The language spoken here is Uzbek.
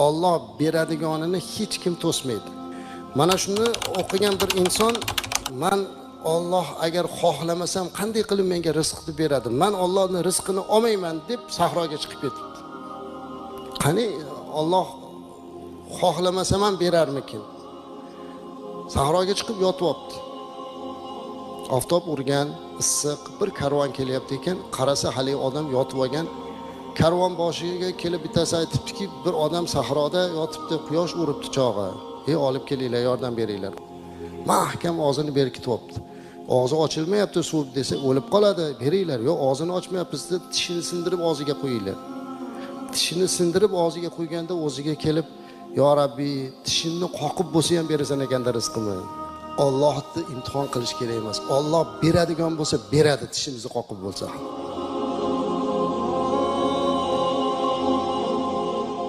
Alloh beradiganini hech kim to'smaydi. Mana shuni o'qigan bir inson, men Alloh agar xohlamasam qanday qilib menga rizqni beradi? Men Allohning rizqini olmayman deb sahroga chiqib ketdi. Qani Alloh xohlamasam ham berarmikin? Sahroga chiqib yotyapti. Oftob urgan, issiq bir karvon kelyapti ekan, qarasa hali odam yotib olgan. Karvon boshiga kelib bitasi aytibdiki, bir odam sahroda yotibdi, quyosh uribdi chog'i. Olib kelinglar, yordam beringlar. Mahkam og'zini berkityapti. Og'zi ochilmayapti suv desa o'lib qoladi, beringlar. Yo'q, og'zini ochmayapsiz deb tishini sindirib og'ziga qo'yinglar. Tishini sindirib og'ziga qo'yganda o'ziga kelib, "Yo Rabbiy, tishimni qoqib bo'lsa ham berasan ekanda rizqimni." Allohni imtihon qilish kerak emas. Alloh beradigan bo'lsa beradi, tishimizni qoqib bo'lsa.